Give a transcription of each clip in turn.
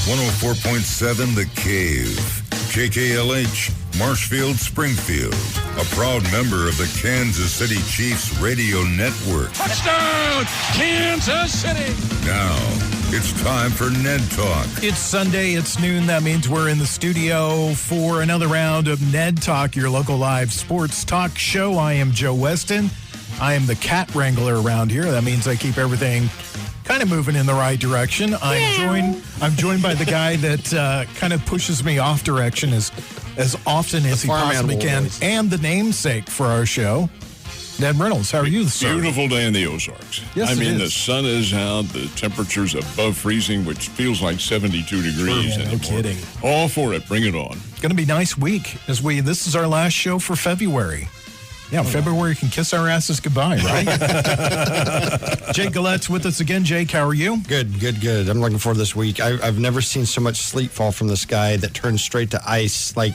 104.7 The Cave. KKLH, Marshfield, Springfield. A proud member of the Kansas City Chiefs radio network. Touchdown, Kansas City! Now, it's time for Ned Talk. It's Sunday, it's noon. That means we're in the studio for another round of Ned Talk, your local live sports talk show. I am Joe Westen. I am the cat wrangler around here. That means I keep everything kind of moving in the right direction. I'm joined by the guy that kind of pushes me off direction as often as he possibly can, and the namesake for our show, Ned Reynolds. How are you, sir? Beautiful day in the Ozarks. Yes, I mean, it the is. sun is out, the temperature's above freezing, which feels like 72 degrees Yeah, no anymore. kidding. All for it. Bring it on. It's going to be a nice week this is our last show for February. Yeah, February can kiss our asses goodbye, right? Jake Gallette's with us again. Jake, how are you? Good. I'm looking forward to this week. I've never seen so much sleet fall from the sky that turns straight to ice. Like,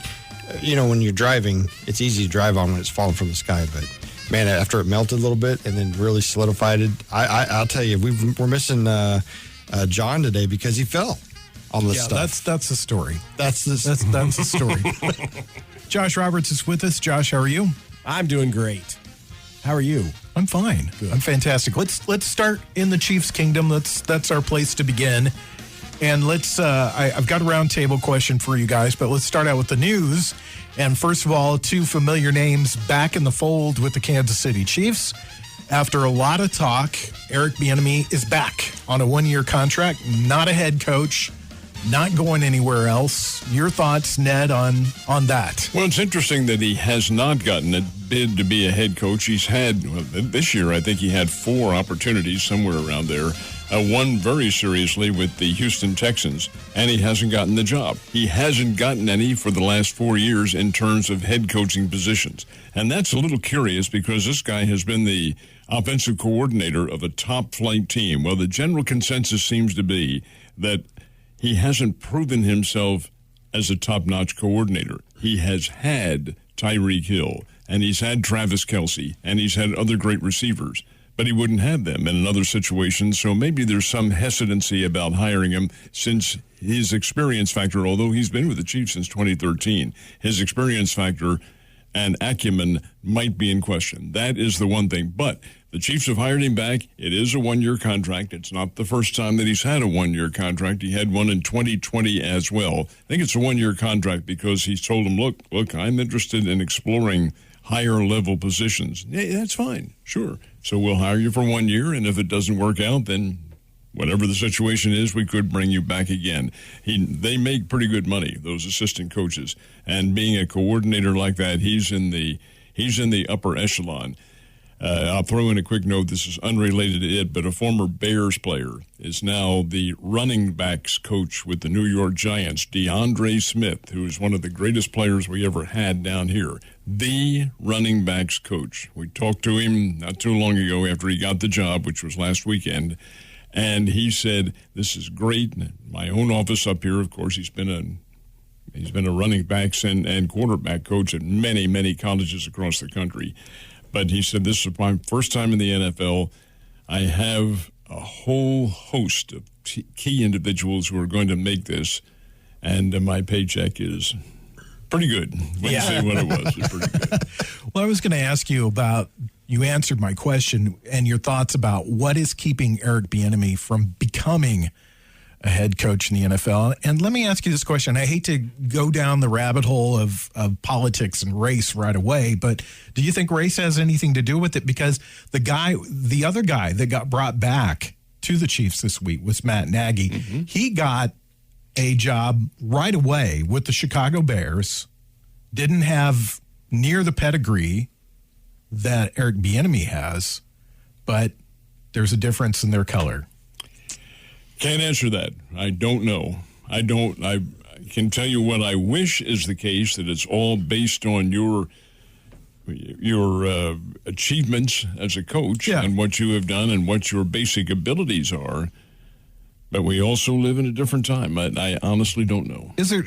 you know, when you're driving, it's easy to drive on when it's falling from the sky. But, man, after it melted a little bit and then really solidified it, I'll tell you, we're missing John today because he fell on the stuff. That's the story. That's the story. Josh Roberts is with us. Josh, how are you? I'm doing great. How are you? I'm fine. Good. I'm fantastic. Let's start in the Chiefs' kingdom. That's our place to begin. And I've got a roundtable question for you guys, but let's start out with the news. And first of all, two familiar names back in the fold with the Kansas City Chiefs. After a lot of talk, Eric Bieniemy is back on a one-year contract, not a head coach, not going anywhere else. Your thoughts, Ned, on that? Well, it's interesting that he has not gotten a bid to be a head coach. He's had, this year, I think he had 4 opportunities somewhere around there. One very seriously with the Houston Texans, and he hasn't gotten the job. He hasn't gotten any for the last 4 years in terms of head coaching positions. And that's a little curious because this guy has been the offensive coordinator of a top-flight team. Well, the general consensus seems to be that he hasn't proven himself as a top-notch coordinator. He has had Tyreek Hill, and he's had Travis Kelce, and he's had other great receivers, but he wouldn't have them in another situation, so maybe there's some hesitancy about hiring him since his experience factor, although he's been with the Chiefs since 2013, his experience factor and acumen might be in question. That is the one thing. But the Chiefs have hired him back. It is a one-year contract. It's not the first time that he's had a one-year contract. He had one in 2020 as well. I think it's a one-year contract because he's told him, look, I'm interested in exploring higher-level positions. Yeah, that's fine. Sure. So we'll hire you for 1 year, and if it doesn't work out, then whatever the situation is, we could bring you back again. They make pretty good money, those assistant coaches, and being a coordinator like that, he's in the upper echelon. I'll throw in a quick note. This is unrelated to it, but a former Bears player is now the running backs coach with the New York Giants, DeAndre Smith, who is one of the greatest players we ever had down here. The running backs coach. We talked to him not too long ago after he got the job, which was last weekend. And he said, this is great. My own office up here, of course, he's been a running backs and quarterback coach at many, many colleges across the country. But he said, this is my first time in the NFL. I have a whole host of key individuals who are going to make this, and my paycheck is pretty good. When you say what it was, it's pretty good. Well, I was going to ask you about, you answered my question and your thoughts about what is keeping Eric Bieniemy from becoming a head coach in the NFL. And let me ask you this question. I hate to go down the rabbit hole of politics and race right away, but do you think race has anything to do with it? Because the other guy that got brought back to the Chiefs this week was Matt Nagy. Mm-hmm. He got a job right away with the Chicago Bears, didn't have near the pedigree that Eric Bieniemy has, but there's a difference in their color. Can't answer that. I don't know. I can tell you what I wish is the case, that it's all based on your achievements as a coach and what you have done and what your basic abilities are. But we also live in a different time. I honestly don't know. Is there?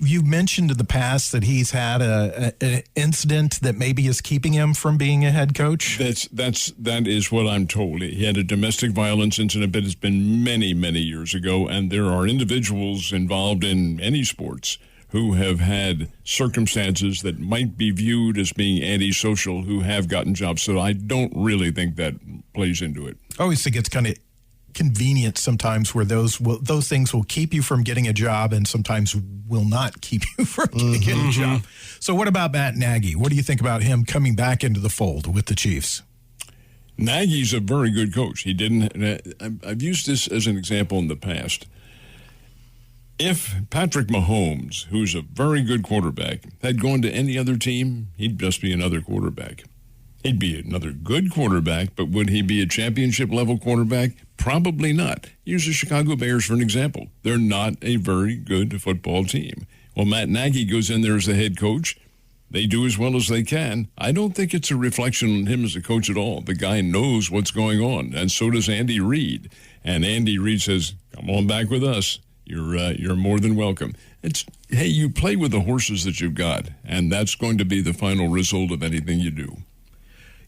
You've mentioned in the past that he's had an incident that maybe is keeping him from being a head coach. That is what I'm told. He had a domestic violence incident, but it's been many, many years ago. And there are individuals involved in any sports who have had circumstances that might be viewed as being antisocial who have gotten jobs. So I don't really think that plays into it. I always think it's kind of convenient sometimes where those things will keep you from getting a job and sometimes will not keep you from getting a job. So what about Matt Nagy? What do you think about him coming back into the fold with the Chiefs? Nagy's a very good coach. He didn't. I've used this as an example in the past. If Patrick Mahomes, who's a very good quarterback, had gone to any other team, he'd just be another quarterback. He'd be another good quarterback, but would he be a championship-level quarterback? Probably not. Use the Chicago Bears for an example. They're not a very good football team. Well, Matt Nagy goes in there as the head coach. They do as well as they can. I don't think it's a reflection on him as a coach at all. The guy knows what's going on, and so does Andy Reid. And Andy Reid says, come on back with us. You're more than welcome. Hey, you play with the horses that you've got, and that's going to be the final result of anything you do.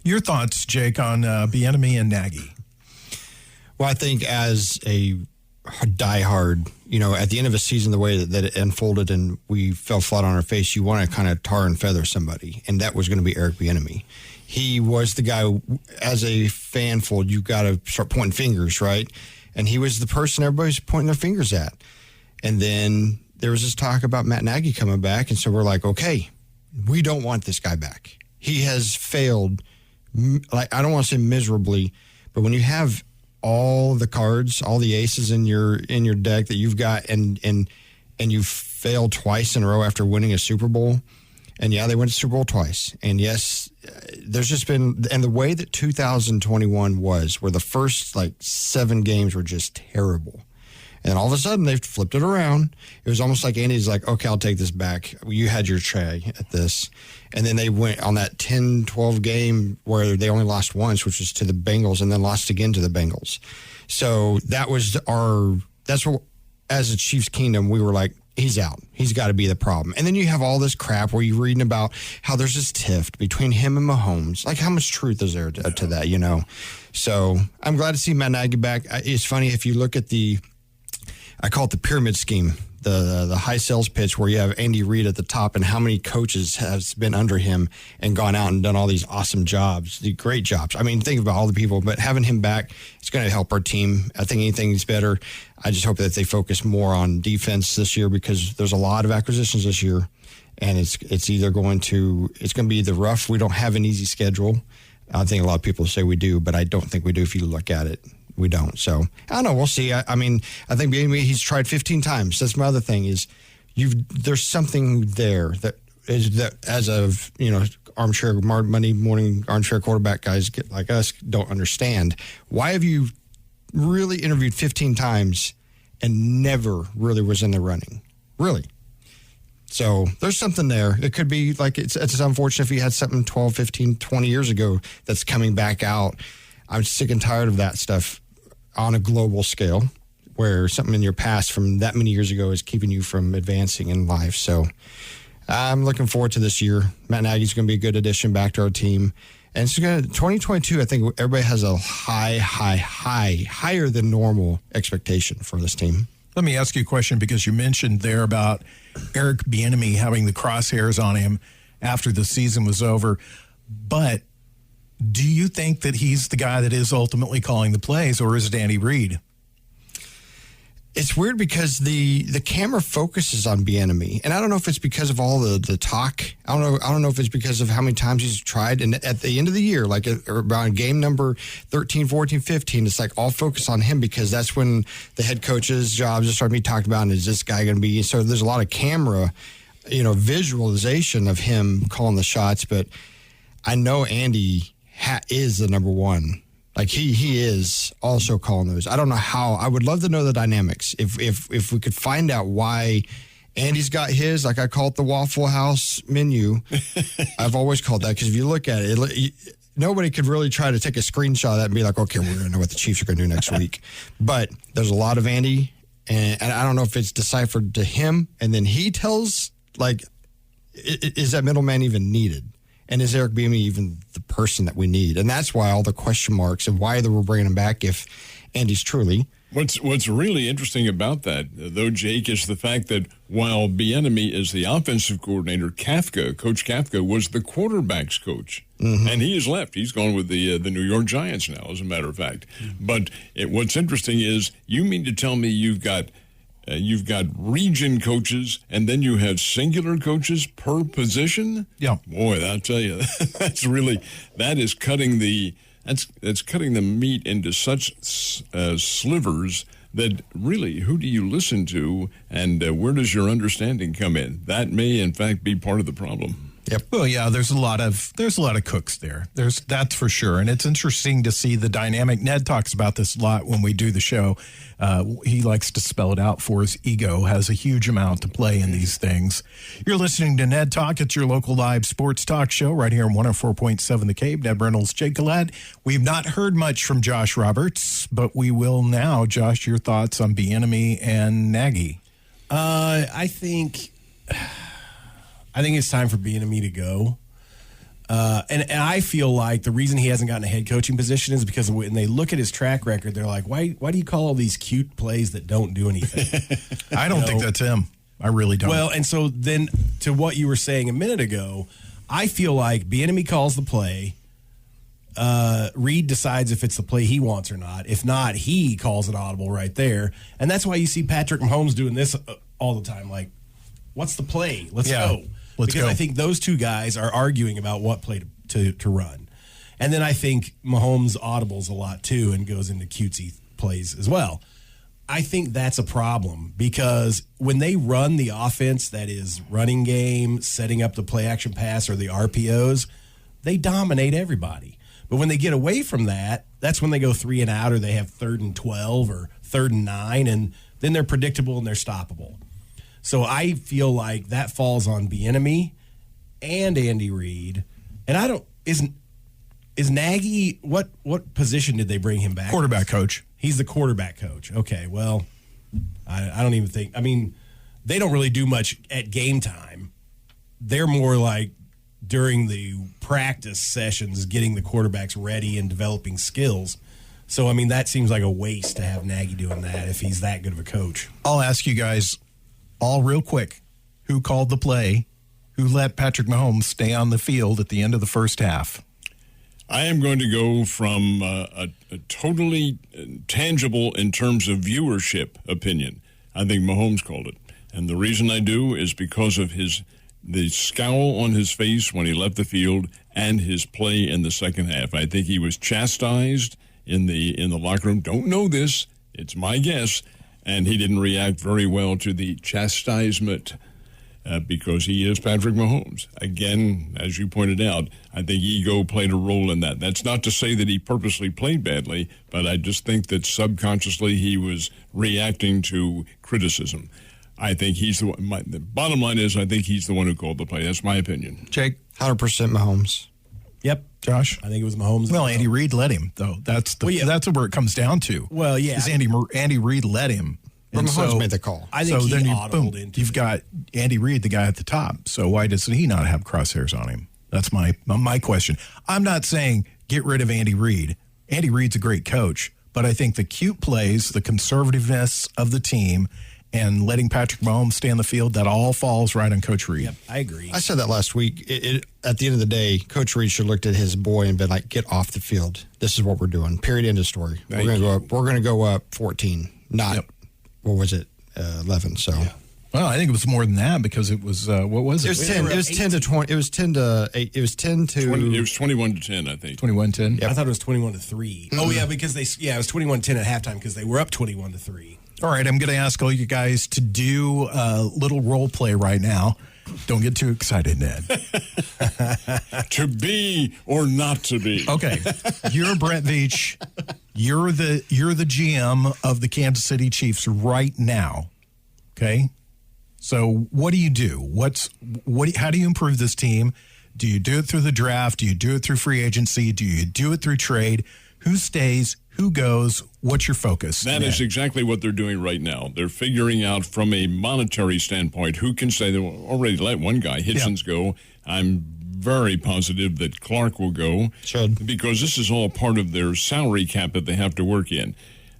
Your thoughts, Jake, on Bieniemy and Nagy? Well, I think as a diehard, at the end of a season, the way that it unfolded and we fell flat on our face, you want to kind of tar and feather somebody, and that was going to be Eric Bieniemy. He was the guy, as a fan fold, you got to start pointing fingers, right? And he was the person everybody's pointing their fingers at. And then there was this talk about Matt Nagy coming back, and so we're like, okay, we don't want this guy back. He has failed. Like, I don't want to say miserably, but when you have all the cards, all the aces in your deck that you've got, and you've failed twice in a row after winning a Super Bowl, and yeah, they went to Super Bowl twice, and yes, there's just been, and the way that 2021 was, where the first 7 games were just terrible. And all of a sudden, they've flipped it around. It was almost like Andy's like, okay, I'll take this back. You had your tray at this. And then they went on that 10-12 game where they only lost once, which was to the Bengals, and then lost again to the Bengals. So that was that's what, as a Chiefs Kingdom, we were like, he's out. He's got to be the problem. And then you have all this crap where you're reading about how there's this tiff between him and Mahomes. Like, how much truth is there to that, So I'm glad to see Matt Nagy back. It's funny, if you look at I call it the pyramid scheme, the high sales pitch, where you have Andy Reid at the top and how many coaches has been under him and gone out and done all these awesome jobs, the great jobs. I mean, think about all the people, but having him back, it's going to help our team. I think anything's better. I just hope that they focus more on defense this year, because there's a lot of acquisitions this year, and it's either going to be the rough. We don't have an easy schedule. I think a lot of people say we do, but I don't think we do if you look at it. We don't. So, I don't know. We'll see. I mean, I think he's tried 15 times. That's my other thing is there's something there that as of, armchair Monday morning armchair quarterback guys like us don't understand. Why have you really interviewed 15 times and never really was in the running? Really? So there's something there. It could be like, it's unfortunate if you had something 12, 15, 20 years ago that's coming back out. I'm sick and tired of that stuff on a global scale, where something in your past from that many years ago is keeping you from advancing in life. So I'm looking forward to this year. Matt Nagy's going to be a good addition back to our team. And it's going to 2022, I think everybody has a higher than normal expectation for this team. Let me ask you a question, because you mentioned there about Eric Bieniemy having the crosshairs on him after the season was over. But do you think that he's the guy that is ultimately calling the plays, or is it Andy Reid? It's weird because the camera focuses on Bieniemy, and I don't know if it's because of all the talk. I don't know if it's because of how many times he's tried. And at the end of the year, like around game number 13, 14, 15, it's like all focus on him, because that's when the head coach's jobs are starting to be talked about. And is this guy going to be? So there's a lot of camera, visualization of him calling the shots. But I know Andy is the number one. Like he is also calling those. I don't know how. I would love to know the dynamics. If we could find out why Andy's got his, like I call it the Waffle House menu. I've always called that, because if you look at it, nobody could really try to take a screenshot of that and be like, okay, we're going to know what the Chiefs are going to do next week. But there's a lot of Andy, and I don't know if it's deciphered to him, and then he tells, like, is that middleman even needed? And is Eric Bieniemy even the person that we need? And that's why all the question marks of why we're bringing him back if Andy's truly. What's really interesting about that, though, Jake, is the fact that while Bieniemy is the offensive coordinator, Coach Kafka, was the quarterback's coach. Mm-hmm. And he has left. He's gone with the New York Giants now, as a matter of fact. Mm-hmm. But what's interesting is, you mean to tell me you've got region coaches and then you have singular coaches per position? Yeah. Boy, I'll tell you, that is cutting the meat into such slivers that really, who do you listen to, and where does your understanding come in? That may, in fact, be part of the problem. Yep. Well, yeah, there's a lot of cooks there. That's for sure, and it's interesting to see the dynamic. Ned talks about this a lot when we do the show. He likes to spell it out for us. Ego has a huge amount to play in these things. You're listening to Ned Talk. It's your local live sports talk show right here on 104.7 The Cape. Ned Reynolds, Jake Gillette. We've not heard much from Josh Roberts, but we will now. Josh, your thoughts on Bieniemy and Nagy? I think it's time for Bieniemy to go. And I feel like the reason he hasn't gotten a head coaching position is because when they look at his track record, they're like, why do you call all these cute plays that don't do anything? I don't think that's him. I really don't. Well, and so then to what you were saying a minute ago, I feel like Bieniemy calls the play. Reed decides if it's the play he wants or not. If not, he calls it audible right there. And that's why you see Patrick Mahomes doing this all the time. Like, what's the play? Let's go. Because I think those two guys are arguing about what play to run. And then I think Mahomes audibles a lot too and goes into cutesy plays as well. I think that's a problem because when they run the offense that is running game, setting up the play action pass or the RPOs, they dominate everybody. But when they get away from that, that's when they go 3 and out or they have 3rd and 12 or 3rd and 9, and then they're predictable and they're stoppable. So I feel like that falls on Bieniemy and Andy Reid. And is Nagy, what position did they bring him back? Quarterback coach. He's the quarterback coach. Okay, well, I don't even think, they don't really do much at game time. They're more like during the practice sessions, getting the quarterbacks ready and developing skills. So, that seems like a waste to have Nagy doing that if he's that good of a coach. I'll ask you guys all real quick, who called the play, who let Patrick Mahomes stay on the field at the end of the first half? I am going to go from a totally tangible in terms of viewership opinion. I think Mahomes called it. And the reason I do is because of the scowl on his face when he left the field and his play in the second half. I think he was chastised in the locker room. Don't know this. It's my guess. And he didn't react very well to the chastisement because he is Patrick Mahomes. Again, as you pointed out, I think ego played a role in that. That's not to say that he purposely played badly, but I just think that subconsciously he was reacting to criticism. I think he's the one. The bottom line is I think he's the one who called the play. That's my opinion. Jake? 100% Mahomes. Yep. Josh? I think it was Mahomes. Well, Andy Reid let him, though. That's where it comes down to. Well, yeah. Is Andy Reid let him. And Mahomes made the call. I think he audibled into you've got Andy Reid, the guy at the top. So why does he not have crosshairs on him? That's my question. I'm not saying get rid of Andy Reid. Andy Reid's a great coach, but I think the cute plays, the conservativeness of the team, and letting Patrick Mahomes stay on the field, that all falls right on Coach Reid. Yep, I agree. I said that last week. At the end of the day, Coach Reid should have looked at his boy and been like, get off the field. This is what we're doing. Period, end of story. We're going to go up 14, not, what was it, 11. So. Yeah. Well, I think it was more than that because it was, what was it? It was 10. It was 10 to 20. It was 10 to 8. It was 10 to. It was 21 to 10, I think. 21-10. Yep. I thought it was 21 to 3. Mm-hmm. Oh yeah, because it was 21-10 at halftime because they were up 21 to 3. All right, I'm going to ask all you guys to do a little role play right now. Don't get too excited, Ned. To be or not to be. Okay, you're Brett Veach. You're the GM of the Kansas City Chiefs right now. Okay, so what do you do? How do you improve this team? Do you do it through the draft? Do you do it through free agency? Do you do it through trade? Who stays? Who goes? What's your focus? That is exactly what they're doing right now. They're figuring out from a monetary standpoint who can say they already let one guy, Hitchens, go. I'm very positive that Clark will go. Should. Because this is all part of their salary cap that they have to work in.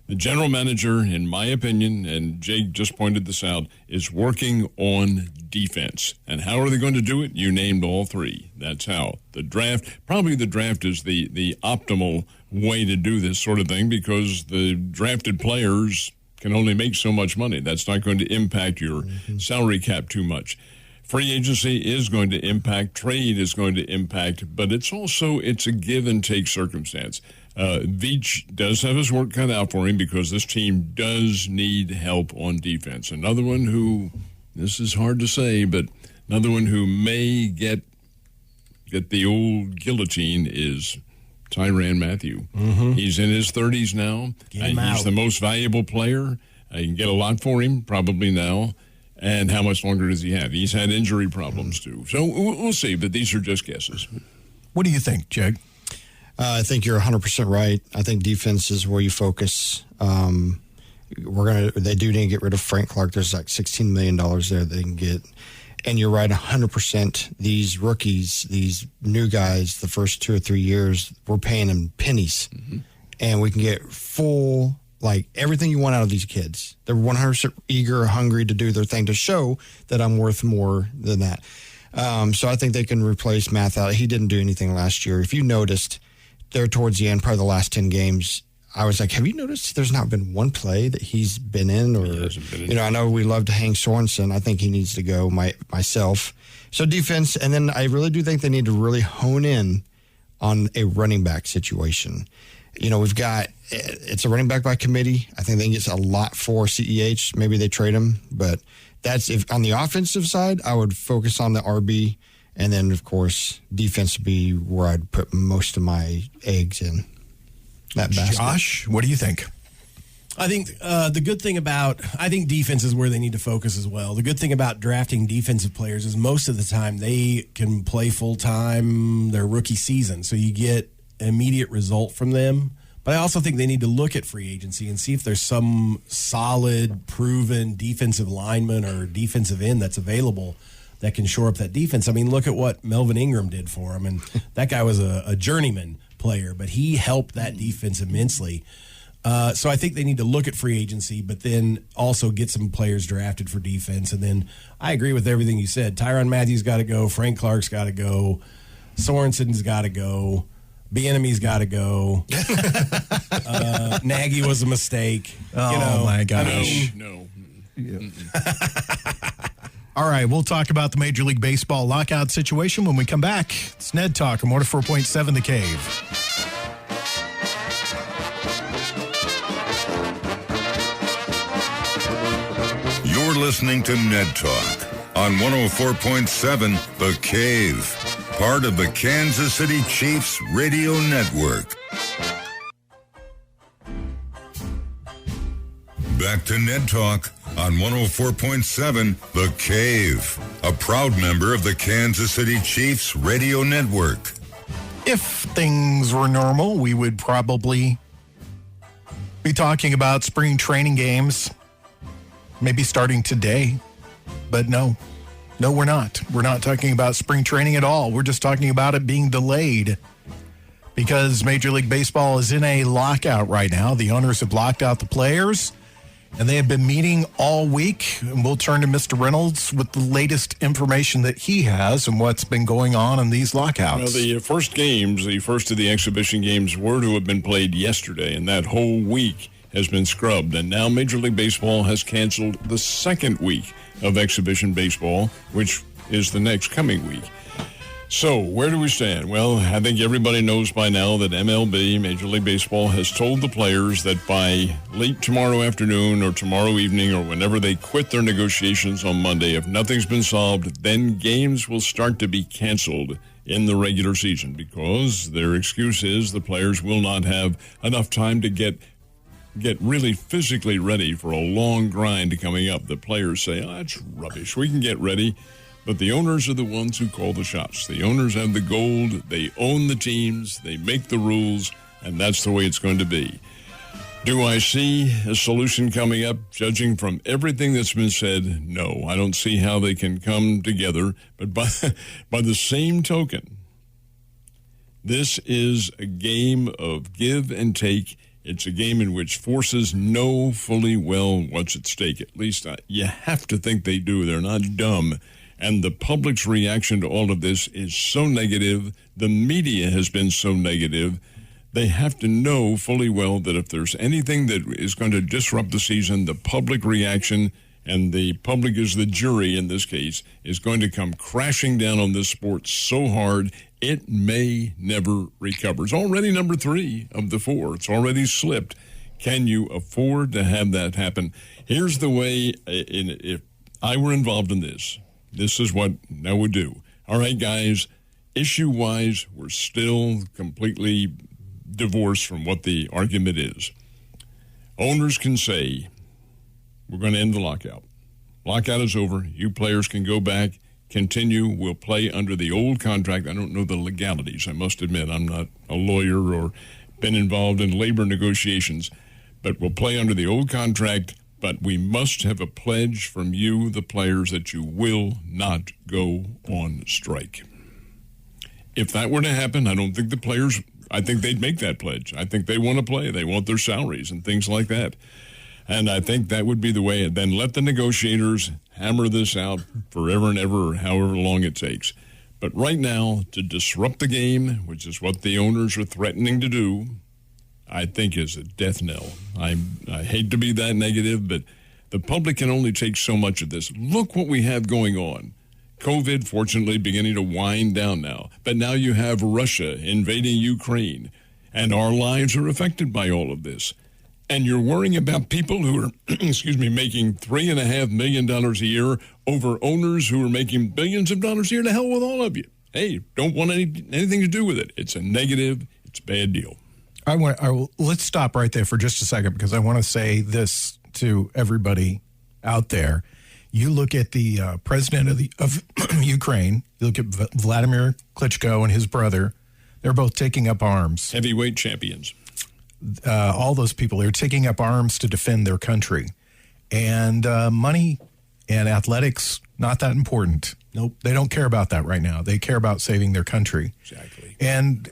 The general manager, in my opinion, and Jake just pointed this out, is working on defense. And how are they going to do it? You named all three. That's how. The draft is the optimal way to do this sort of thing because the drafted players can only make so much money. That's not going to impact your salary cap too much. Free agency is going to impact. Trade is going to impact. But it's a give and take circumstance. Veach does have his work cut out for him because this team does need help on defense. Another one who, this is hard to say, but another one who may get the old guillotine is Tyrann Mathieu. He's in his 30s now. He's the most valuable player. You can get a lot for him probably now. And how much longer does he have? He's had injury problems too. So we'll see, but these are just guesses. What do you think, Jake? I think you're 100% right. I think defense is where you focus. They do need to get rid of Frank Clark. There's like $16 million there they can get. And you're right, 100%. These rookies, these new guys, the first 2 or 3 years, we're paying them pennies. And we can get full, like everything you want out of these kids. They're 100% eager, hungry to do their thing to show that I'm worth more than that. So I think they can replace Math out. He didn't do anything last year. If you noticed, there towards the end, probably the last 10 games, I was like, have you noticed there's not been one play that he's been in? Or, I know we love to hang Sorensen. I think he needs to go myself. So defense, and then I really do think they need to really hone in on a running back situation. We've got, it's a running back by committee. I think they get a lot for CEH. Maybe they trade him, but that's if on the offensive side, I would focus on the RB. And then, of course, defense would be where I'd put most of my eggs in that basket. Josh, what do you think? I think the good thing I think defense is where they need to focus as well. The good thing about drafting defensive players is most of the time they can play full-time their rookie season. So you get an immediate result from them. But I also think they need to look at free agency and see if there's some solid, proven defensive lineman or defensive end that's available that can shore up that defense. I mean, look at what Melvin Ingram did for him. And that guy was a journeyman player, but he helped that defense immensely. So I think they need to look at free agency, but then also get some players drafted for defense. And then I agree with everything you said. Tyrann Mathieu's got to go. Frank Clark's got to go. Sorensen's got to go. Bieniemy's got to go. Nagy was a mistake. My gosh. No. All right, we'll talk about the Major League Baseball lockout situation when we come back. It's Ned Talk on 104.7 The Cave. You're listening to Ned Talk on 104.7 The Cave, part of the Kansas City Chiefs Radio Network. Back to Ned Talk on 104.7 The Cave, a proud member of the Kansas City Chiefs Radio Network. If things were normal, we would probably be talking about spring training games, maybe starting today. But no, we're not. We're not talking about spring training at all. We're just talking about it being delayed because Major League Baseball is in a lockout right now. The owners have locked out the players. And they have been meeting all week, and we'll turn to Mr. Reynolds with the latest information that he has and what's been going on in these lockouts. Well, the first of the exhibition games were to have been played yesterday, and that whole week has been scrubbed. And now Major League Baseball has canceled the second week of exhibition baseball, which is the next coming week. So, where do we stand? Well, I think everybody knows by now that MLB, Major League Baseball, has told the players that by late tomorrow afternoon or tomorrow evening or whenever they quit their negotiations on Monday, if nothing's been solved, then games will start to be canceled in the regular season because their excuse is the players will not have enough time to get really physically ready for a long grind coming up. The players say, that's rubbish. We can get ready. But the owners are the ones who call the shots. The owners have the gold. They own the teams. They make the rules, and that's the way it's going to be. Do I see a solution coming up? Judging from everything that's been said, no. I don't see how they can come together. But by the same token, this is a game of give and take. It's a game in which forces know fully well what's at stake. At least you have to think they do. They're not dumb. And the public's reaction to all of this is so negative. The media has been so negative. They have to know fully well that if there's anything that is going to disrupt the season, the public reaction, and the public is the jury in this case, is going to come crashing down on this sport so hard it may never recover. It's already number 3 of the 4. It's already slipped. Can you afford to have that happen? Here's the way, if I were involved in this is what I would do. All right, guys, issue-wise, we're still completely divorced from what the argument is. Owners can say, we're going to end the lockout. Lockout is over. You players can go back, continue. We'll play under the old contract. I don't know the legalities. I must admit, I'm not a lawyer or been involved in labor negotiations, but we'll play under the old contract. But we must have a pledge from you, the players, that you will not go on strike. If that were to happen, I don't think the players, I think they'd make that pledge. I think they want to play. They want their salaries and things like that. And I think that would be the way. And then let the negotiators hammer this out forever and ever, or however long it takes. But right now, to disrupt the game, which is what the owners are threatening to do, I think is a death knell. I hate to be that negative, but the public can only take so much of this. Look what we have going on. COVID, fortunately, beginning to wind down now. But now you have Russia invading Ukraine, and our lives are affected by all of this. And you're worrying about people who are, making $3.5 million a year over owners who are making billions of dollars a year. To hell with all of you. Hey, don't want anything to do with it. It's a negative. It's a bad deal. Let's stop right there for just a second, because I want to say this to everybody out there. You look at the president of Ukraine. You look at Vladimir Klitschko and his brother. They're both taking up arms. Heavyweight champions. All those people are taking up arms to defend their country. And money and athletics, not that important. Nope. They don't care about that right now. They care about saving their country. Exactly. And,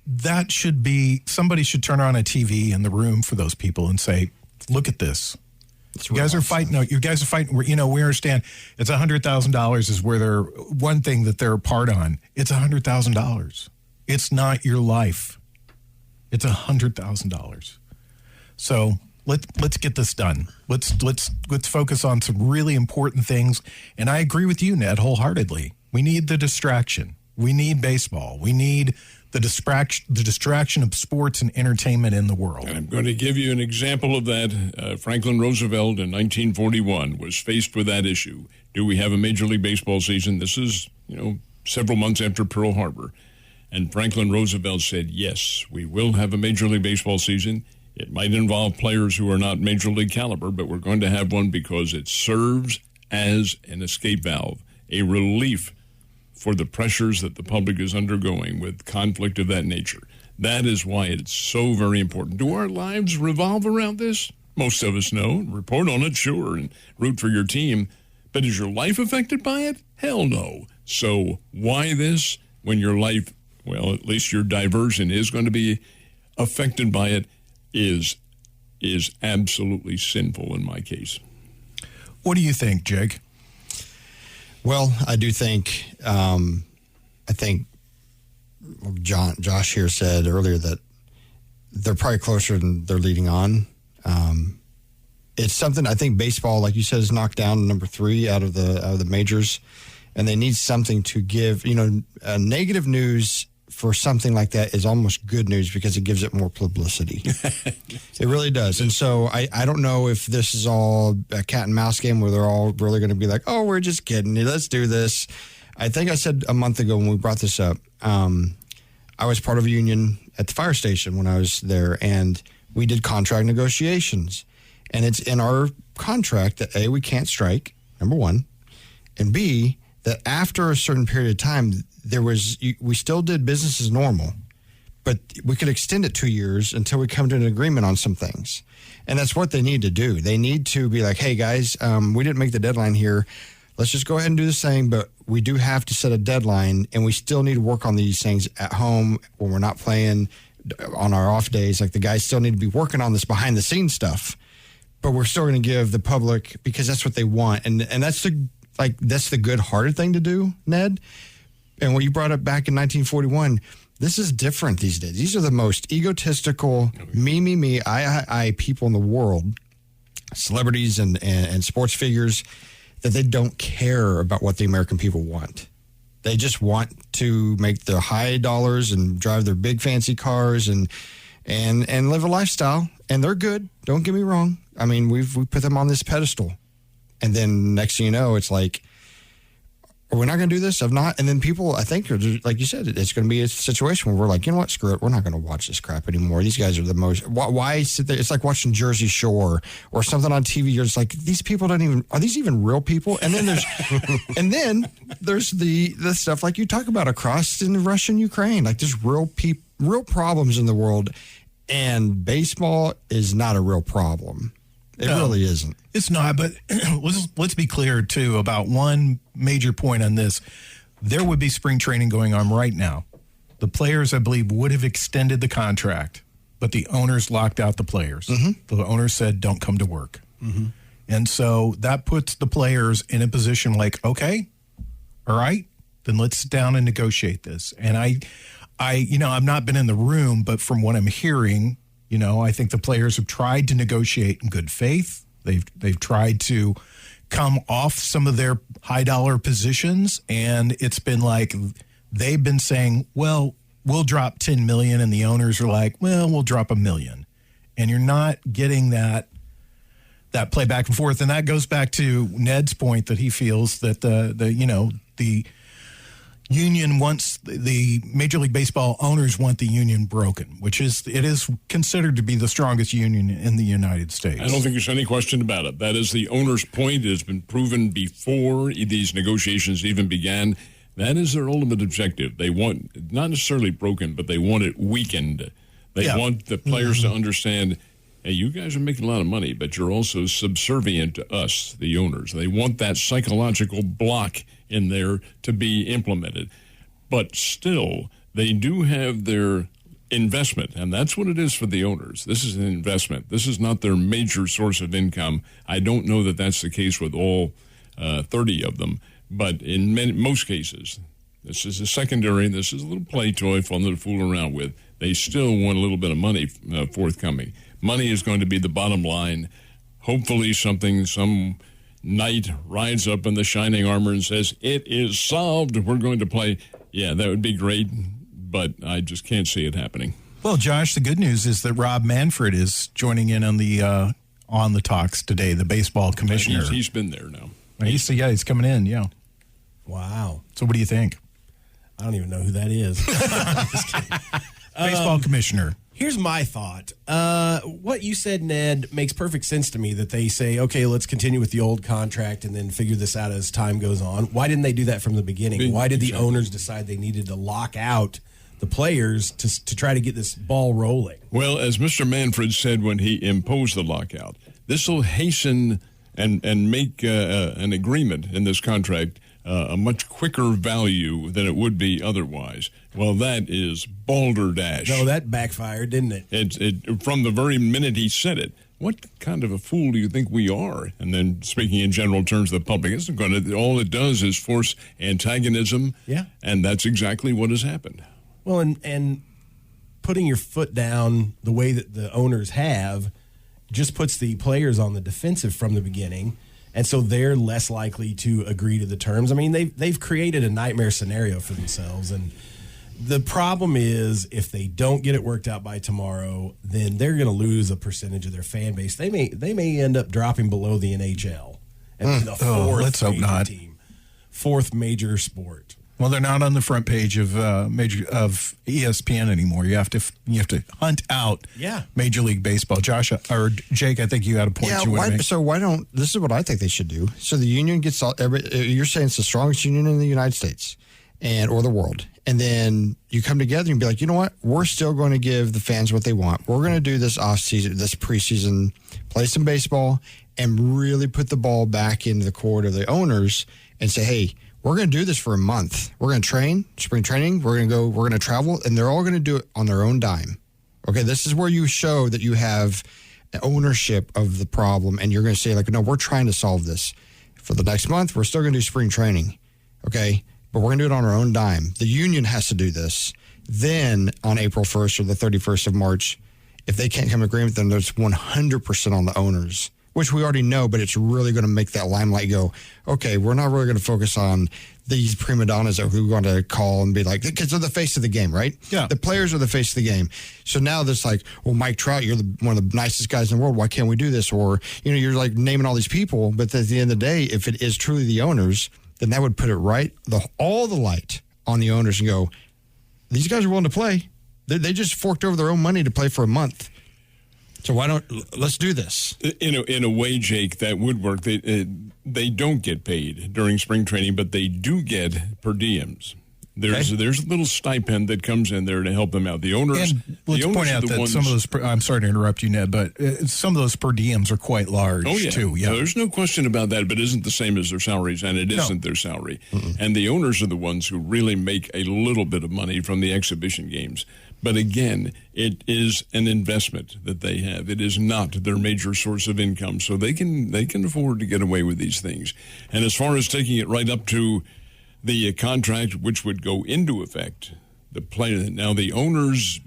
that should be, somebody should turn on a TV in the room for those people and say, look at this. You guys are fighting. No, you guys are fighting. We understand it's $100,000 is where they're one thing that they're apart on. It's $100,000. It's not your life. It's $100,000. So let's get this done. Let's focus on some really important things. And I agree with you, Ned, wholeheartedly. We need the distraction. We need baseball. We need the distraction of sports and entertainment in the world. And I'm going to give you an example of that. Franklin Roosevelt in 1941 was faced with that issue. Do we have a Major League Baseball season? This is, several months after Pearl Harbor. And Franklin Roosevelt said, yes, we will have a Major League Baseball season. It might involve players who are not Major League caliber, but we're going to have one because it serves as an escape valve, a relief for the pressures that the public is undergoing with conflict of that nature. That is why it's so very important. Do our lives revolve around this? Most of us know. Report on it, sure, and root for your team. But is your life affected by it? Hell no. So why this when your life, well, at least your diversion is going to be affected by it, is absolutely sinful in my case. What do you think, Jake? Well, I do think, Josh here said earlier that they're probably closer than they're leading on. It's something I think baseball, like you said, is knocked down to number 3 out of the majors, and they need something to give. Negative news for something like that is almost good news because it gives it more publicity. It really does. And so I don't know if this is all a cat and mouse game where they're all really going to be like, oh, we're just kidding. Let's do this. I think I said a month ago when we brought this up, I was part of a union at the fire station when I was there, and we did contract negotiations. And it's in our contract that, A, we can't strike, number one. and B, that after a certain period of time, we still did business as normal, but we could extend it 2 years until we come to an agreement on some things. And that's what they need to do. They need to be like, hey, guys, we didn't make the deadline here. Let's just go ahead and do this thing, but we do have to set a deadline, and we still need to work on these things at home when we're not playing on our off days. Like, the guys still need to be working on this behind-the-scenes stuff, but we're still going to give the public, because that's what they want. And that's the good-hearted thing to do, Ned. And what you brought up back in 1941, this is different these days. These are the most egotistical, me, I people in the world, celebrities and sports figures, that they don't care about what the American people want. They just want to make the high dollars and drive their big fancy cars and live a lifestyle. And they're good. Don't get me wrong. I mean, we put them on this pedestal. And then next thing you know, it's like, are we not going to do this? I've not. And then people, I think, like you said, it's going to be a situation where we're like, you know what, screw it. We're not going to watch this crap anymore. These guys are the most, why sit there? It's like watching Jersey Shore or something on TV. You're just like, these people are these even real people? And then there's the stuff like you talk about across in Russia and Ukraine. Like, there's real problems in the world, and baseball is not a real problem. It really isn't. It's not, but let's be clear, too, about one major point on this. There would be spring training going on right now. The players, I believe, would have extended the contract, but the owners locked out the players. Mm-hmm. The owners said, don't come to work. Mm-hmm. And so that puts the players in a position like, okay, all right, then let's sit down and negotiate this. And I've not been in the room, but from what I'm hearing, I think the players have tried to negotiate in good faith. They've tried to come off some of their high dollar positions, and it's been like they've been saying, well, we'll drop $10 million, and the owners are like, well, we'll drop $1 million. And you're not getting that play back and forth. And that goes back to Ned's point that he feels that the union wants, the Major League Baseball owners want the union broken, it is considered to be the strongest union in the United States. I don't think there's any question about it. That is the owner's point. It has been proven before these negotiations even began. That is their ultimate objective. They want, not necessarily broken, but they want it weakened. They want the players to understand, hey, you guys are making a lot of money, but you're also subservient to us, the owners. They want that psychological block in there to be implemented. But still, they do have their investment, and that's what it is for the owners. This is an investment. This is not their major source of income. I don't know that that's the case with all 30 of them, but in most cases, this is a secondary. This is a little play toy for them to fool around with. They still want a little bit of money forthcoming. Money is going to be the bottom line. Hopefully some knight rides up in the shining armor and says, it is solved, we're going to play. Yeah, that would be great, but I just can't see it happening. Well, Josh, the good news is that Rob Manfred is joining in on the talks today, the baseball commissioner. He's been there now. He's coming in, yeah. Wow. So what do you think? I don't even know who that is. Just kidding. Baseball commissioner. Here's my thought. What you said, Ned, makes perfect sense to me, that they say, okay, let's continue with the old contract and then figure this out as time goes on. Why didn't they do that from the beginning? Why did the owners decide they needed to lock out the players to try to get this ball rolling? Well, as Mr. Manfred said when he imposed the lockout, this will hasten and make an agreement in this contract a much quicker value than it would be otherwise. Well, that is balderdash. No, that backfired, didn't it? It from the very minute he said it. What kind of a fool do you think we are? And then, speaking in general terms of the public, all it does is force antagonism. Yeah, and that's exactly what has happened. Well, and putting your foot down the way that the owners have just puts the players on the defensive from the beginning. And so they're less likely to agree to the terms. I mean, they've created a nightmare scenario for themselves. And the problem is, if they don't get it worked out by tomorrow, then they're going to lose a percentage of their fan base. They may end up dropping below the NHL and the fourth let's hope not. team, fourth major sport. Well, they're not on the front page of ESPN anymore. You have to hunt out Major League Baseball. Josh or Jake, I think you had a point you want to make. So why don't? This is what I think they should do. So the union gets all. You're saying it's the strongest union in the United States, or the world, and then you come together and be like, you know what? We're still going to give the fans what they want. We're going to do this off season, this preseason, play some baseball, and really put the ball back into the court of the owners and say, hey, we're going to do this for a month. We're going to train, spring training. We're going to travel, and they're all going to do it on their own dime. Okay, this is where you show that you have ownership of the problem, and you're going to say, like, no, we're trying to solve this. For the next month, we're still going to do spring training, okay? But we're going to do it on our own dime. The union has to do this. Then on April 1st or the 31st of March, if they can't come to agreement, then there's 100% on the owners, which we already know, but it's really going to make that limelight go, okay, we're not really going to focus on these prima donnas who are going to call and be like, because they're the face of the game, right? Yeah. The players are the face of the game. So now there's like, well, Mike Trout, you're one of the nicest guys in the world. Why can't we do this? Or, you're like naming all these people. But at the end of the day, if it is truly the owners, then that would put it right, all the light on the owners and go, these guys are willing to play. They just forked over their own money to play for a month. So let's do this. In a way, Jake, that would work. They don't get paid during spring training, but they do get per diems. There's a little stipend that comes in there to help them out. The owners, and let's point out that some of those. I'm sorry to interrupt you, Ned, but some of those per diems are quite large too. Yeah, there's no question about that. But it isn't the same as their salaries, and it isn't their salary. And the owners are the ones who really make a little bit of money from the exhibition games. But again, it is an investment that they have. It is not their major source of income, so they can afford to get away with these things. And as far as taking it right up to the contract, which would go into effect, the owner's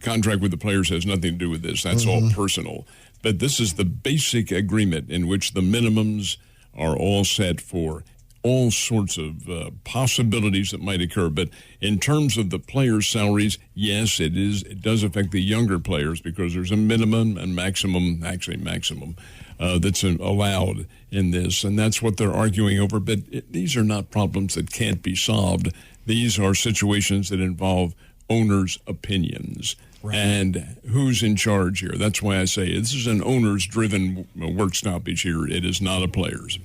contract with the players has nothing to do with this. That's all personal. But this is the basic agreement in which the minimums are all set for all sorts of possibilities that might occur. But in terms of the players' salaries, yes, it does affect the younger players because there's a minimum and maximum that's allowed in this, and that's what they're arguing over. But these are not problems that can't be solved. These are situations that involve owners' opinions. Right. And who's in charge here? That's why I say this is an owners-driven work stoppage here. It is not a players.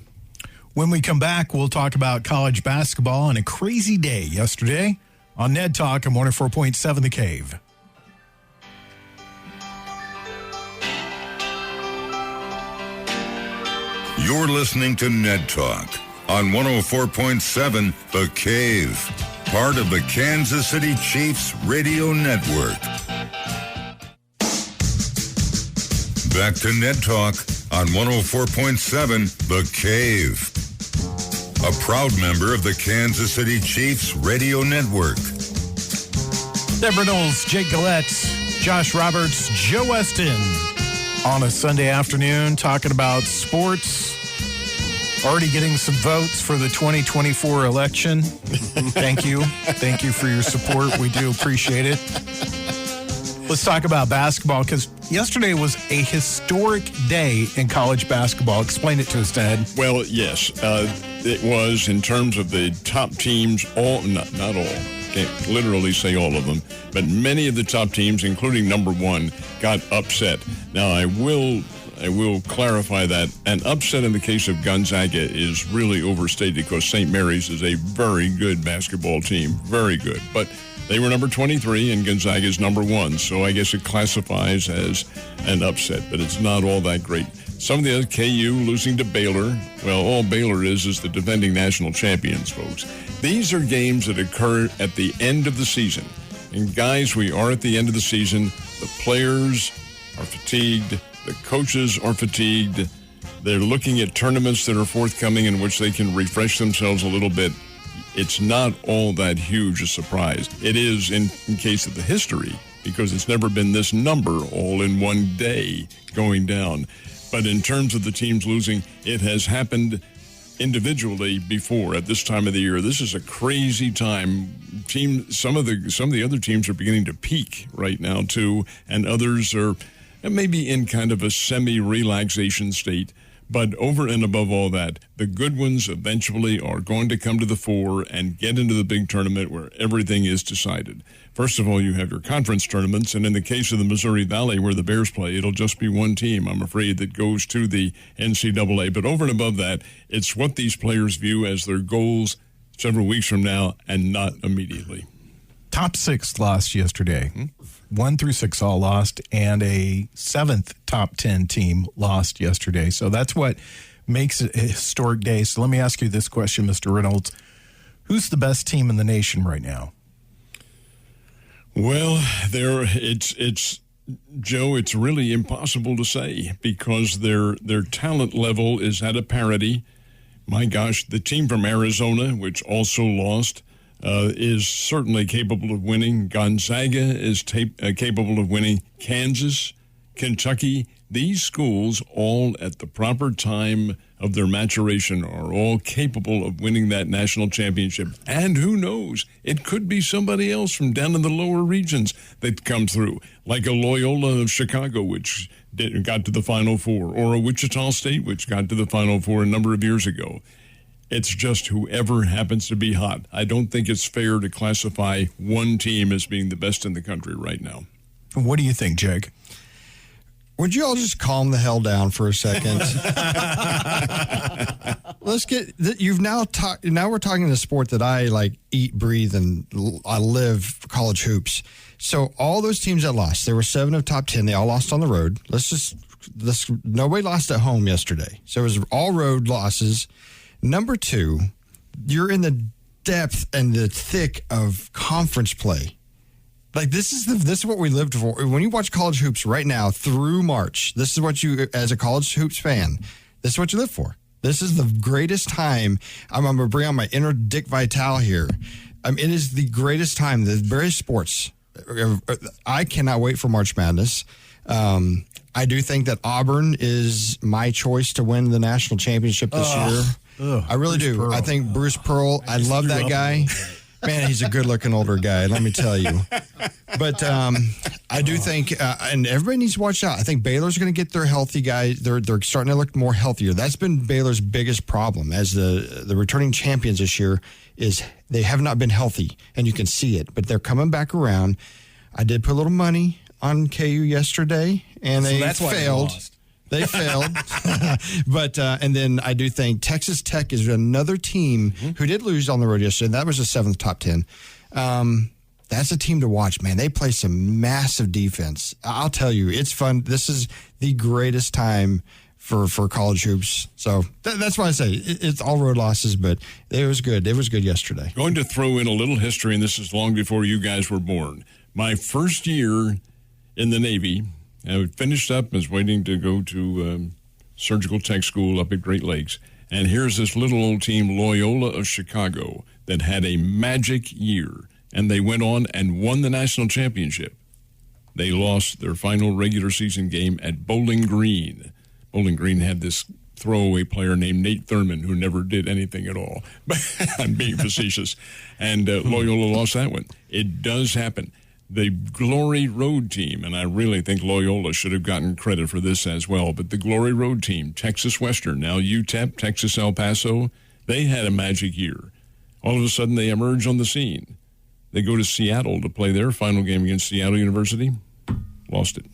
When we come back, we'll talk about college basketball and a crazy day yesterday on Ned Talk and 104.7 The Cave. You're listening to Ned Talk on 104.7 The Cave, part of the Kansas City Chiefs Radio Network. Back to Ned Talk on 104.7 The Cave, a proud member of the Kansas City Chiefs Radio Network. Ned Reynolds, Jake Gillette, Josh Roberts, Joe Westen on a Sunday afternoon talking about sports. Already getting some votes for the 2024 election. Thank you. Thank you for your support. We do appreciate it. Let's talk about basketball because yesterday was a historic day in college basketball. Explain it to us, Ned. Well, yes, it was in terms of the top teams, not all, can't literally say all of them, but many of the top teams, including number one, got upset. Now, I will clarify that an upset in the case of Gonzaga is really overstated because St. Mary's is a very good basketball team, very good. But they were number 23 and Gonzaga is number 1, so I guess it classifies as an upset, but it's not all that great. Some of the other, KU losing to Baylor. Well, all Baylor is the defending national champions, folks. These are games that occur at the end of the season. And guys, we are at the end of the season. The players are fatigued. The coaches are fatigued. They're looking at tournaments that are forthcoming in which they can refresh themselves a little bit. It's not all that huge a surprise. It is in case of the history, because it's never been this number all in one day going down. But in terms of the teams losing, it has happened individually before at this time of the year. This is a crazy time. Some of the other teams are beginning to peak right now too, and others are maybe in kind of a semi-relaxation state. But over and above all that, the good ones eventually are going to come to the fore and get into the big tournament where everything is decided. First of all, you have your conference tournaments, and in the case of the Missouri Valley where the Bears play, it'll just be one team, I'm afraid, that goes to the NCAA. But over and above that, it's what these players view as their goals several weeks from now and not immediately. Top 6 lost yesterday. 1 through 6 all lost, and a 7th top 10 team lost yesterday. So that's what makes it a historic day. So let me ask you this question, Mr. Reynolds. Who's the best team in the nation right now? Well, it's Joe, it's really impossible to say because their talent level is at a parity. My gosh, the team from Arizona, which also lost, is certainly capable of winning. Gonzaga is capable of winning. Kansas, Kentucky, these schools all at the proper time of their maturation are all capable of winning that national championship. And who knows, it could be somebody else from down in the lower regions that comes through, like a Loyola of Chicago, which got to the Final Four, or a Wichita State, which got to the Final Four a number of years ago. It's just whoever happens to be hot. I don't think it's fair to classify one team as being the best in the country right now. What do you think, Jake? Would you all just calm the hell down for a second? Let's get you've now talked. Now we're talking a sport that I like, eat, breathe, and I live, college hoops. So all those teams that lost, there were 7 of top 10. They all lost on the road. Nobody lost at home yesterday. So it was all road losses. Number 2, you're in the depth and the thick of conference play. Like this is what we lived for. When you watch college hoops right now through March, this is what you, as a college hoops fan, this is what you live for. This is the greatest time. I'm going to bring on my inner Dick Vitale here. It is the greatest time. The various sports. I cannot wait for March Madness. I do think that Auburn is my choice to win the national championship this year. I really do. Pearl. I think Bruce Pearl. I love that guy. Man, he's a good-looking older guy, let me tell you. But I do think, and everybody needs to watch out. I think Baylor's going to get their healthy guys. They're starting to look more healthier. That's been Baylor's biggest problem as the returning champions this year is they have not been healthy, and you can see it. But they're coming back around. I did put a little money on KU yesterday, and they failed. They failed. But, and then I do think Texas Tech is another team who did lose on the road yesterday. That was the 7th top 10. That's a team to watch, man. They play some massive defense. I'll tell you, it's fun. This is the greatest time for college hoops. So that's why I say it's all road losses, but it was good. It was good yesterday. Going to throw in a little history, and this is long before you guys were born. My first year in the Navy, I finished up, was waiting to go to surgical tech school up at Great Lakes. And here's this little old team, Loyola of Chicago, that had a magic year. And they went on and won the national championship. They lost their final regular season game at Bowling Green. Bowling Green had this throwaway player named Nate Thurman who never did anything at all. I'm being facetious. And Loyola lost that one. It does happen. The Glory Road team, and I really think Loyola should have gotten credit for this as well, but the Glory Road team, Texas Western, now UTEP, Texas El Paso, they had a magic year. All of a sudden, they emerge on the scene. They go to Seattle to play their final game against Seattle University. Lost it.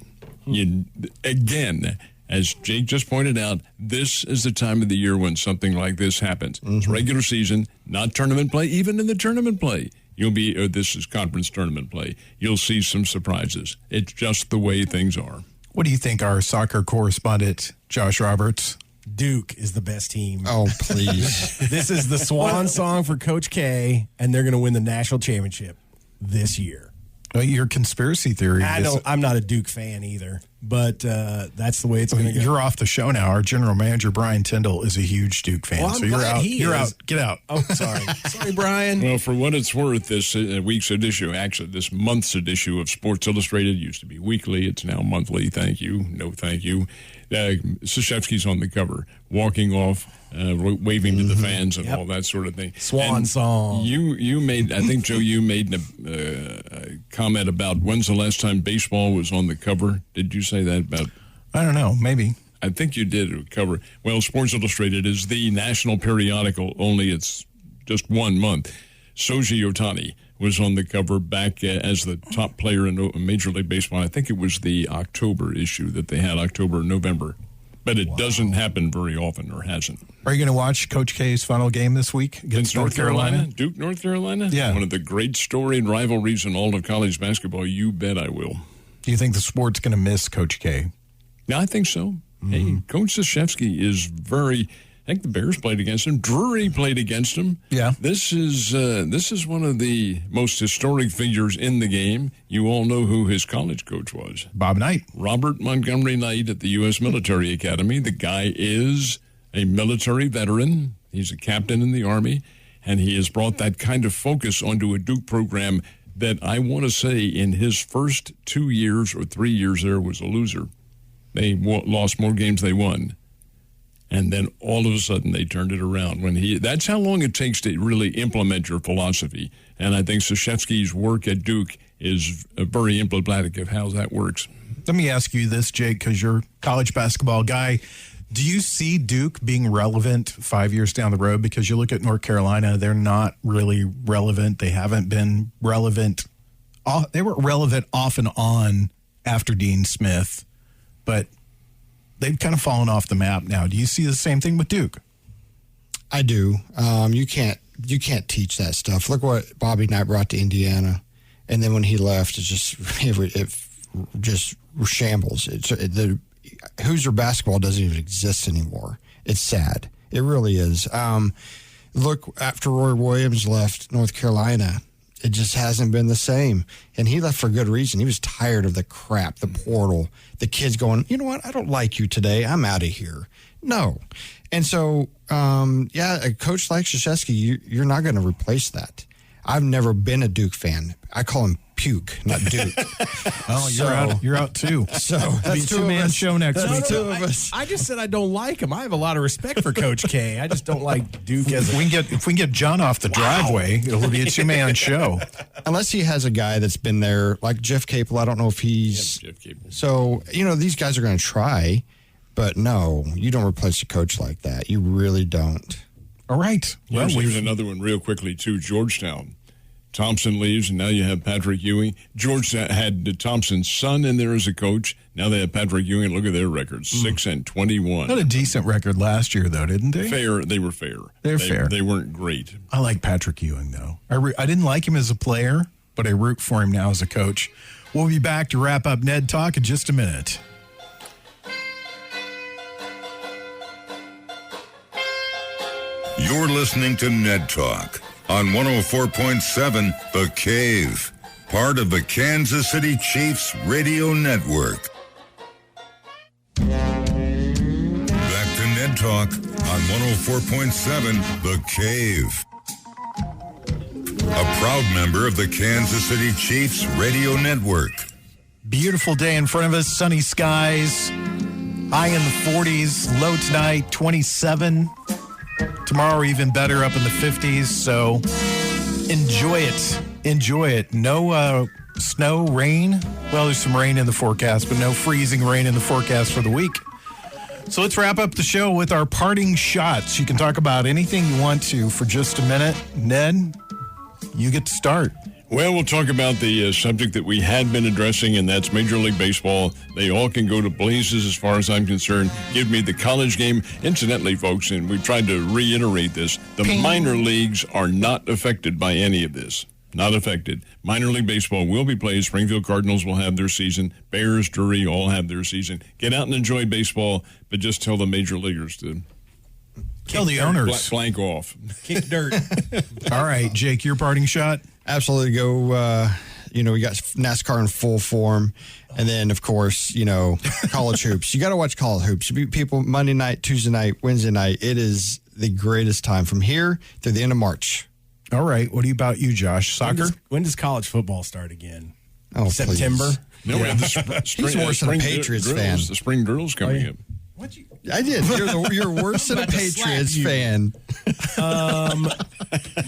Again, as Jake just pointed out, this is the time of the year when something like this happens. It's regular season, not tournament play. Even in the tournament play, this is conference tournament play. You'll see some surprises. It's just the way things are. What do you think, our soccer correspondent, Josh Roberts? Duke is the best team. Oh, please. This is the swan song for Coach K, and they're going to win the national championship this year. Well, your conspiracy theory I'm not a Duke fan either, but that's the way it's going to go. You're off the show now. Our general manager, Brian Tyndall, is a huge Duke fan. Well, so you're out. You're out. Get out. Oh, sorry. Sorry, Brian. Well, for what it's worth, this week's edition, actually this month's edition of Sports Illustrated, used to be weekly. It's now monthly. Thank you. No, thank you. Krzyzewski's on the cover, walking off, waving to the fans and all that sort of thing. Swan song. You made, I think, Joe, you made a comment about when's the last time baseball was on the cover. Did you say that about? I don't know. Maybe. I think you did cover. Well, Sports Illustrated is the national periodical, only it's just 1 month. Shohei Ohtani was on the cover back as the top player in Major League Baseball. I think it was the October issue that they had, October, November. But it doesn't happen very often, or hasn't. Are you going to watch Coach K's final game this week against North Carolina? Duke, North Carolina? Yeah. One of the great storied rivalries in all of college basketball. You bet I will. Do you think the sport's going to miss Coach K? Yeah, I think so. Hey, Coach Krzyzewski is very... I think the Bears played against him. Drury played against him. Yeah. This is one of the most historic figures in the game. You all know who his college coach was. Bob Knight. Robert Montgomery Knight at the U.S. Military Academy. The guy is a military veteran. He's a captain in the Army, and he has brought that kind of focus onto a Duke program that I want to say in his first 2 years or 3 years there was a loser. They lost more games than they won. And then all of a sudden they turned it around. That's how long it takes to really implement your philosophy. And I think Krzyzewski's work at Duke is very emblematic of how that works. Let me ask you this, Jake, because you're a college basketball guy. Do you see Duke being relevant 5 years down the road? Because you look at North Carolina, they're not really relevant. They haven't been relevant. They were relevant off and on after Dean Smith, but they've kind of fallen off the map now. Do you see the same thing with Duke? I do. You can't teach that stuff. Look what Bobby Knight brought to Indiana, and then when he left, it just shambles. The Hoosier basketball doesn't even exist anymore. It's sad. It really is. Look, after Roy Williams left North Carolina, it just hasn't been the same. And he left for good reason. He was tired of the crap, the portal, the kids going, you know what, I don't like you today. I'm out of here. No. And so, a coach like Krzyzewski, you're not going to replace that. I've never been a Duke fan. I call him Puke, not Duke. Oh, you're out too. So that's a two-man show next week. Two of us. I just said I don't like him. I have a lot of respect for Coach K. I just don't like Duke as if we can get John off the driveway, it'll be a two-man show. Unless he has a guy that's been there, like Jeff Capel. I don't know if he's. Jeff Capel. So, these guys are going to try, but no, you don't replace a coach like that. You really don't. All right. Well, here's another one real quickly, too. Georgetown. Thompson leaves, and now you have Patrick Ewing. Georgetown had Thompson's son in there as a coach. Now they have Patrick Ewing. Look at their record, 6-21. Had a decent record last year, though, didn't they? Fair. They were fair. They're fair. They weren't great. I like Patrick Ewing, though. I didn't like him as a player, but I root for him now as a coach. We'll be back to wrap up Ned Talk in just a minute. You're listening to Ned Talk on 104.7 The Cave, part of the Kansas City Chiefs radio network. Back to Ned Talk on 104.7 The Cave. A proud member of the Kansas City Chiefs radio network. Beautiful day in front of us, sunny skies, high in the 40s, low tonight, 27. Tomorrow even better, up in the 50s, so enjoy it. Enjoy it. No snow, rain. Well, there's some rain in the forecast, but no freezing rain in the forecast for the week. So let's wrap up the show with our parting shots. You can talk about anything you want to for just a minute. Ned, you get to start. Well, we'll talk about the subject that we had been addressing, and that's Major League Baseball. They all can go to blazes as far as I'm concerned. Give me the college game. Incidentally, folks, and we tried to reiterate this, the minor leagues are not affected by any of this. Not affected. Minor League Baseball will be played. Springfield Cardinals will have their season. Bears, Drury all have their season. Get out and enjoy baseball, but just tell the major leaguers to kill the owners. Blank off. kick dirt. All right, Jake, your parting shot? Absolutely go, we got NASCAR in full form. And then, of course, college hoops. You got to watch college hoops. People, Monday night, Tuesday night, Wednesday night, it is the greatest time from here through the end of March. All right. What about you, Josh? Soccer? When does college football start again? Oh, September? Please. No, He's worse than a Patriots fan. The spring drill's coming up. I did. You're worse than a Patriots fan.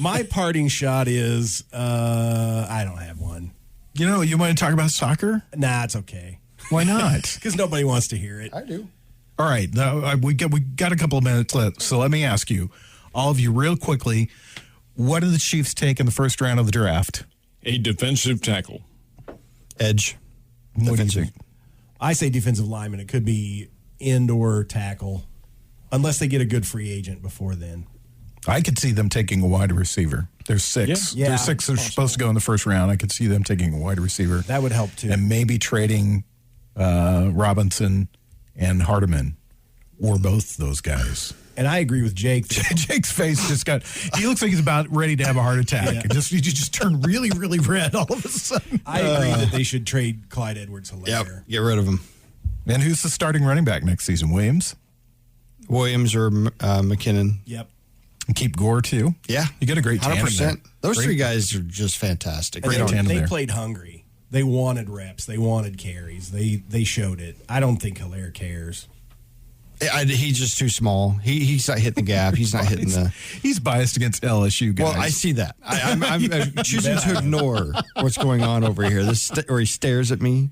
My parting shot is I don't have one. You want to talk about soccer? Nah, it's okay. Why not? Because nobody wants to hear it. I do. All right. Now, we got a couple of minutes left. So let me ask you, all of you, real quickly, what do the Chiefs take in the first round of the draft? A defensive tackle. Edge. What do you Defensive. think? I say defensive lineman. It could be end or tackle, unless they get a good free agent before then. I could see them taking a wide receiver. There's 6. Yeah. There's 6 that are supposed to go in the first round. I could see them taking a wide receiver. That would help too. And maybe trading Robinson and Hardeman, or both those guys. And I agree with Jake. Jake's face just he looks like he's about ready to have a heart attack. Yeah. He just turned really, really red all of a sudden. I agree that they should trade Clyde Edwards-Helaire. Yep. Get rid of him. And who's the starting running back next season? Williams? Williams or McKinnon. Yep. And keep Gore, too? Yeah. You got a great tandem 100%. there. Those Great. 3 guys are just fantastic. And Great tandem they there. played hungry. They wanted reps. They wanted carries. They showed it. I don't think Hilaire cares. He's just too small. He's not hitting the gap. He's not hitting the. He's biased against LSU guys. Well, I see that. I'm choosing to ignore what's going on over here. Or he stares at me.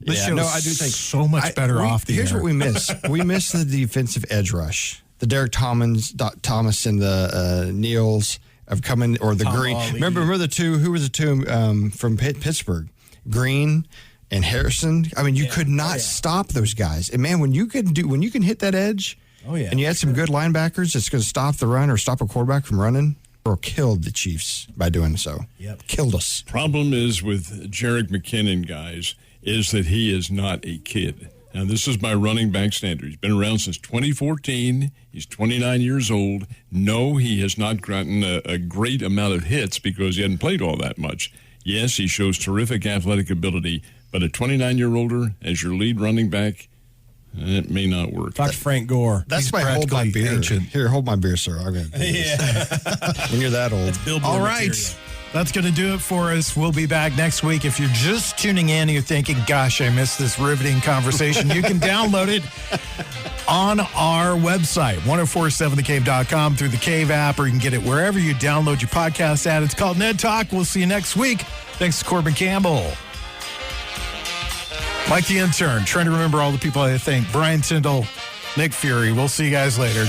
This Yeah, show no, is I do think so much better off the Here's air. what we miss. We miss the defensive edge rush. The Derek Thomas and the Neals have come in, or the Tom Green. Ali. Remember the two? Who were the two from Pittsburgh? Green and Harrison. I mean, you could not stop those guys. And man, when you can hit that edge, and you had some good linebackers that's going to stop the run or stop a quarterback from running, or killed the Chiefs by doing so. Yep. Killed us. Problem is with Jerick McKinnon, guys, is that he is not a kid. Now, this is by running back standard. He's been around since 2014. He's 29 years old. No, he has not gotten a great amount of hits because he hadn't played all that much. Yes, he shows terrific athletic ability, but a 29-year-older as your lead running back, it may not work. Talk to Frank Gore. That's He's why I hold my practically beer. ancient. Here, hold my beer, sir. I'm going to do this. When you're that old. Billboard All right. material. That's going to do it for us. We'll be back next week. If you're just tuning in and you're thinking, gosh, I missed this riveting conversation, you can download it on our website, 1047thecave.com, through the Cave app, or you can get it wherever you download your podcast at. It's called Ned Talk. We'll see you next week. Thanks to Corbin Campbell. Mike the intern, trying to remember all the people I think. Brian Tyndall, Nick Fury. We'll see you guys later.